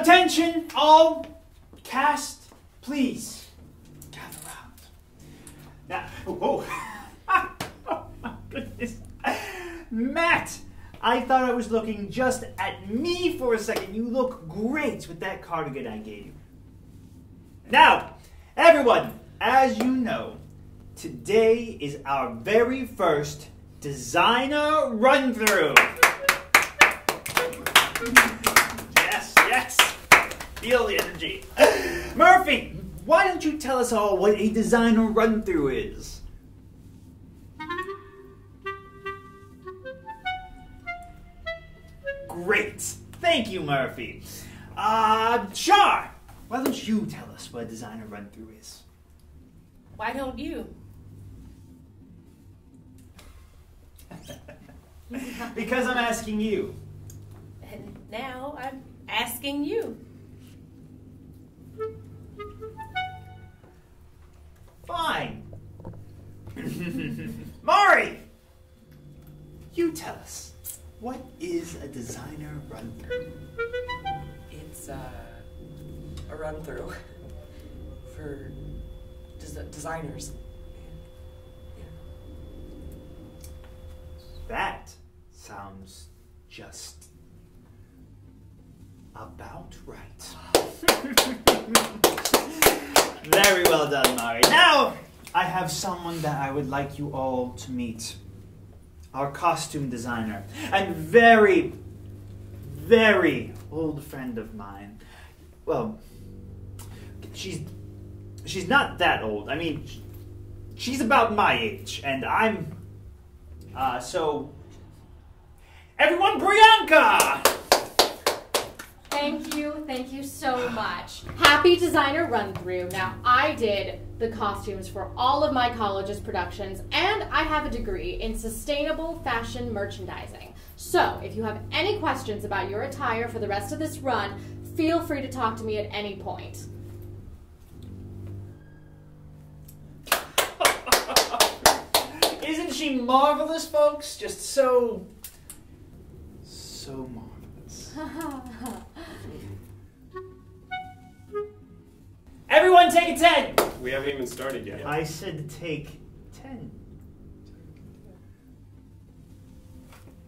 Attention, all cast, please. Gather round. Now, whoa. Oh my goodness. Matt, I thought I was looking just at me for a second. You look great with that cardigan I gave you. Now, everyone, as you know, today is our very first designer run-through. Yes. Feel the energy. Murphy, why don't you tell us all what a designer run-through is? Great. Thank you, Murphy. Char, why don't you tell us what a designer run-through is? Why don't you? Because I'm asking you. And now I'm asking you. Fine. Mari, you tell us. What is a designer run-through? It's a run-through for designers. Yeah. That sounds just about right. Very well done, Mari. Now, I have someone that I would like you all to meet. Our costume designer. And very, very old friend of mine. Well, she's not that old. I mean, she's about my age. And I'm, so... Everyone, Brianka! Thank you so much. Happy designer run-through. Now, I did the costumes for all of my college's productions, and I have a degree in sustainable fashion merchandising. So, if you have any questions about your attire for the rest of this run, feel free to talk to me at any point. Isn't she marvelous, folks? Just so marvelous. Everyone take a 10! We haven't even started yet. I said take 10.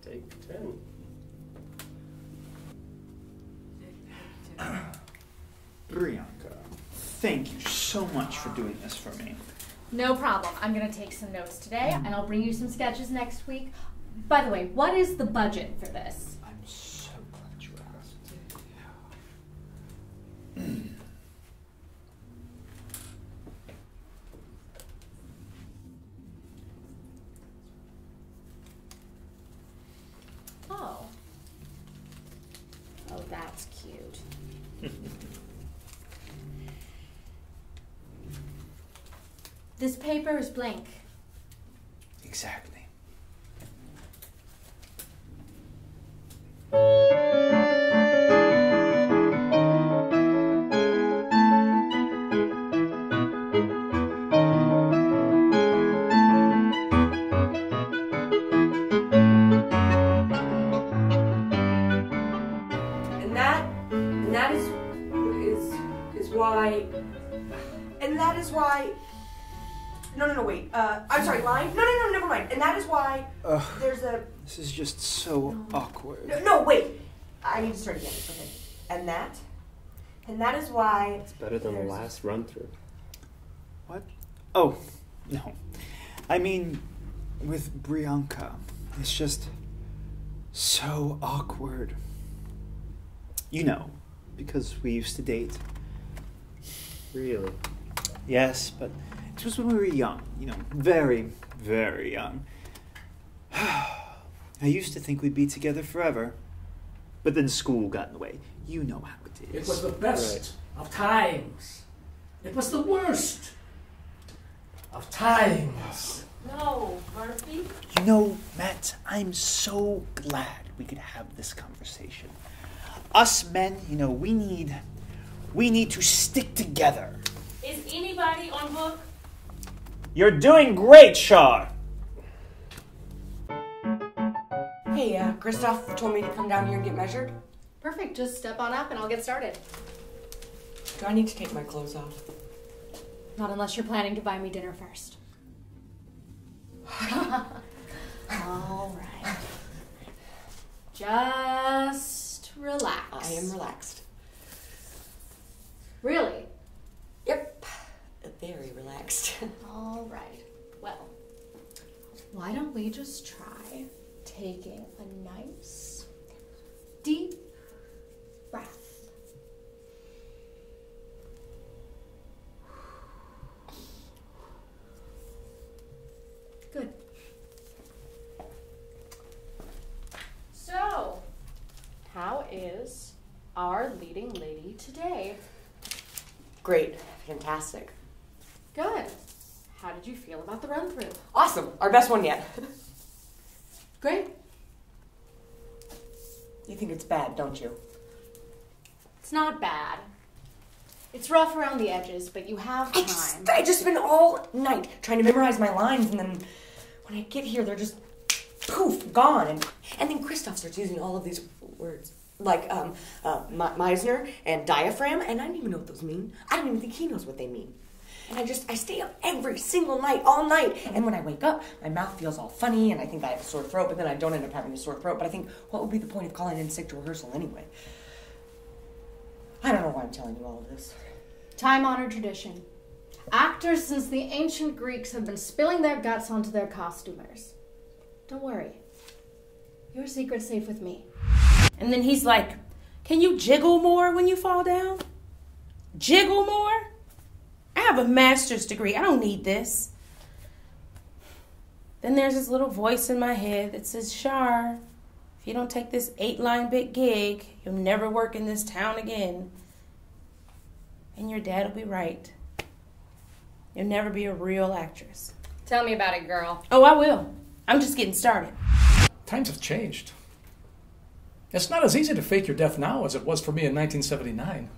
Take 10. Brianka, thank you so much for doing this for me. No problem. I'm going to take some notes today, and I'll bring you some sketches next week. By the way, what is the budget for this? I'm so glad you asked. Oh, that's cute. This paper is blank. Exactly. that is why... No, wait. I'm sorry, line? No, never mind. And that is why there's a... This is just so awkward. No, wait. I need to start again. Okay. And that is why... It's better than the last run-through. What? Oh, no. I mean, with Brianka, it's just so awkward. You know, because we used to date. Really? Yes, but it was when we were young, you know, very, very young. I used to think we'd be together forever, but then school got in the way. You know how it is. It was the best of times. It was the worst of times. No, Murphy. You know, Matt, I'm so glad we could have this conversation. Us men, you know, we need to stick together. Is anybody on book? You're doing great, Shar. Hey, Christoff told me to come down here and get measured. Perfect, just step on up and I'll get started. Do I need to take my clothes off? Not unless you're planning to buy me dinner first. All right. Just relax. I am relaxed. Really? Yep. Very relaxed. All right. Well, why don't we just try taking a nice, deep breath. Good. So, how is our leading lady today? Great. Fantastic. Good. How did you feel about the run-through? Awesome. Our best one yet. Great. You think it's bad, don't you? It's not bad. It's rough around the edges, but you have time. I just spent all night trying to memorize my lines, and then when I get here, they're just poof, gone. And then Christoff starts using all of these words, like Meisner and diaphragm, and I don't even know what those mean. I don't even think he knows what they mean. And I stay up every single night, all night. And when I wake up, my mouth feels all funny, and I think I have a sore throat, but then I don't end up having a sore throat. But I think, what would be the point of calling in sick to rehearsal anyway? I don't know why I'm telling you all of this. Time-honored tradition. Actors since the ancient Greeks have been spilling their guts onto their costumers. Don't worry. Your secret's safe with me. And then he's like, can you jiggle more when you fall down? Jiggle more? I have a master's degree. I don't need this. Then there's this little voice in my head that says, Shar, if you don't take this 8-line bit gig, you'll never work in this town again. And your dad will be right. You'll never be a real actress. Tell me about it, girl. Oh, I will. I'm just getting started. Times have changed. It's not as easy to fake your death now as it was for me in 1979.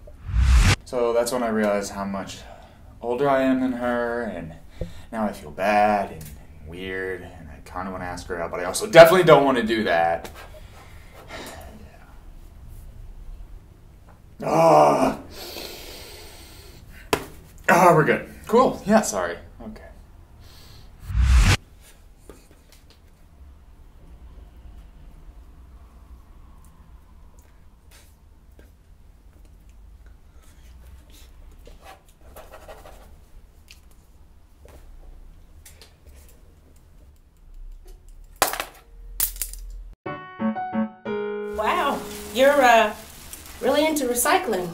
So that's when I realized how much older I am than her, and now I feel bad and weird, and I kind of want to ask her out, but I also definitely don't want to do that. Ah, we're good. Cool. Yeah, sorry. Okay. Wow, you're really into recycling.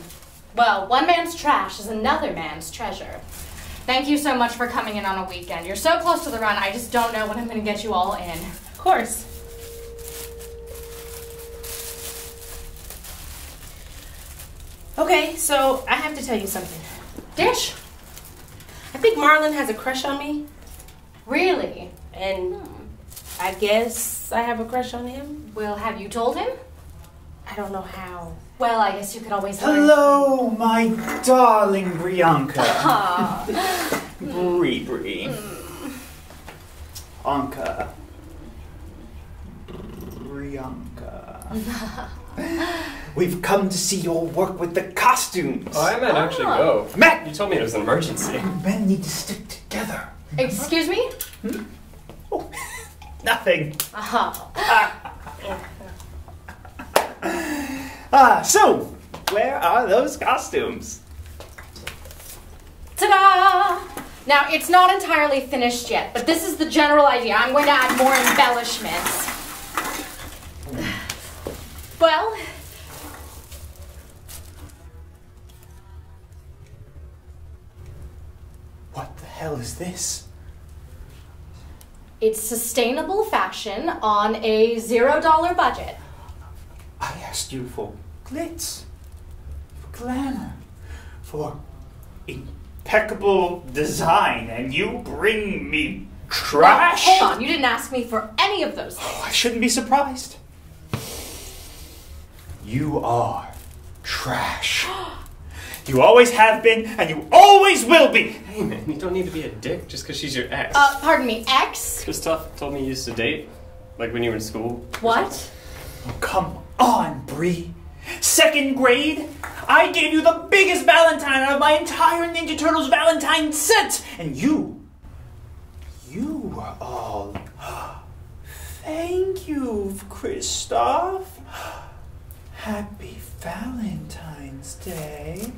Well, one man's trash is another man's treasure. Thank you so much for coming in on a weekend. You're so close to the run, I just don't know when I'm going to get you all in. Of course. Okay, so I have to tell you something. Dish? I think Marlon has a crush on me, Really? and I guess I have a crush on him. Well, have you told him? I don't know how. Well, I guess you could always learn. Hello, my darling Brianka. Aw. Brie. Anka. Brianka. We've come to see your work with the costumes. Oh, I might actually go. Matt! You told me it was an emergency. Men need to stick together. Excuse me? Oh, nothing. So, where are those costumes? Ta-da! Now, it's not entirely finished yet, but this is the general idea. I'm going to add more embellishments. Well, What the hell is this? it's sustainable fashion on a $0 budget. I asked you for glitz, for glamour, for impeccable design, and you bring me trash? Hold on, you didn't ask me for any of those things. Oh, I shouldn't be surprised. You are trash. You always have been, and you always will be. Hey man, you don't need to be a dick just because she's your ex. Pardon me, ex? Christoff told me you used to date, like when you were in school. What? Oh, come on, Bree. 2nd grade, I gave you the biggest Valentine out of my entire Ninja Turtles Valentine set! And you were all, thank you, Christoff. Happy Valentine's Day.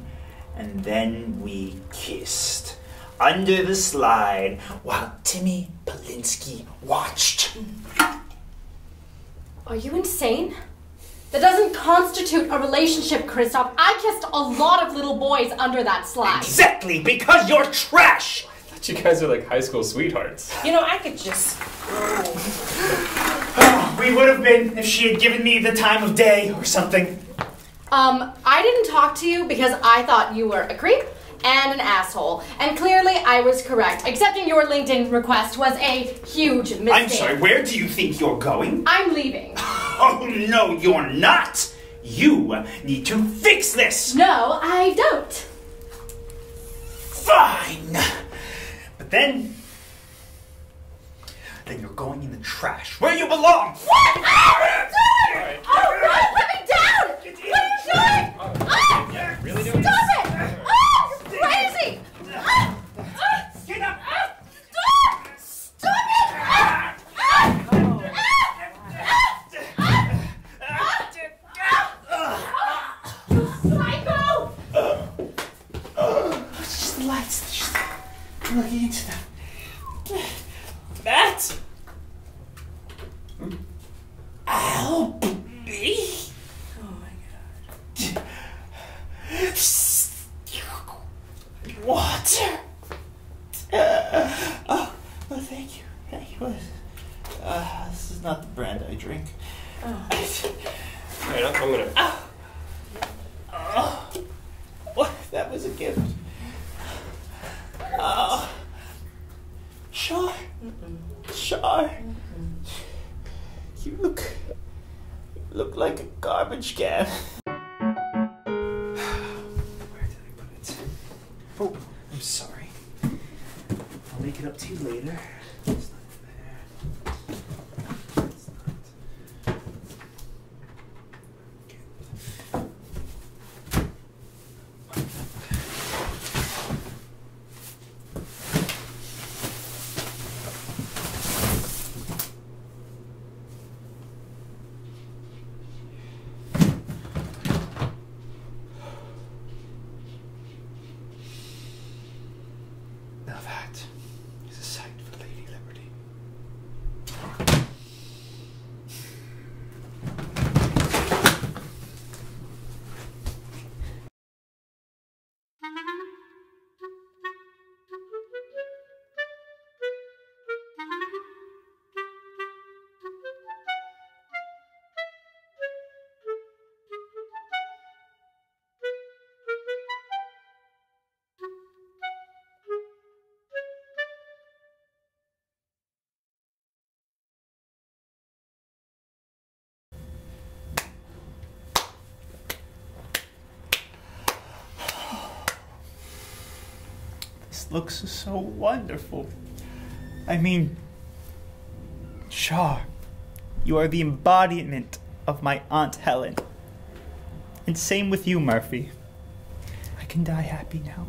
And then we kissed under the slide while Timmy Polinsky watched. Are you insane? That doesn't constitute a relationship, Christoff. I kissed a lot of little boys under that slide. Exactly, because you're trash! I thought you guys are like high school sweethearts. You know, I could just... We would have been if she had given me the time of day or something. I didn't talk to you because I thought you were a creep and an asshole. And clearly I was correct. Accepting your LinkedIn request was a huge mistake. I'm sorry, where do you think you're going? I'm leaving. Oh, no, you're not! You need to fix this! No, I don't. Fine! But then you're going in the trash, where you belong! What? Oh, oh, God, let me down! What are you doing? Oh, Really doing stop this? it! Oh, you're crazy! Oh, Get up! stop! Stop it! Psycho! It's just the lights. Just looking into them. Matt! Help me! Oh my God. Water! Oh, thank you. Thank you. This is not the brand I drink. Alright, I'm gonna... Oh, what? That was a gift. Oh. Char. Char. You look like a garbage can. Where did I put it? Oh, I'm sorry. I'll make it up to you later. It's not there. It's not. Now that is a sight for Lady Liberty. This looks so wonderful. I mean, Char, you are the embodiment of my Aunt Helen. And same with you, Murphy. I can die happy now.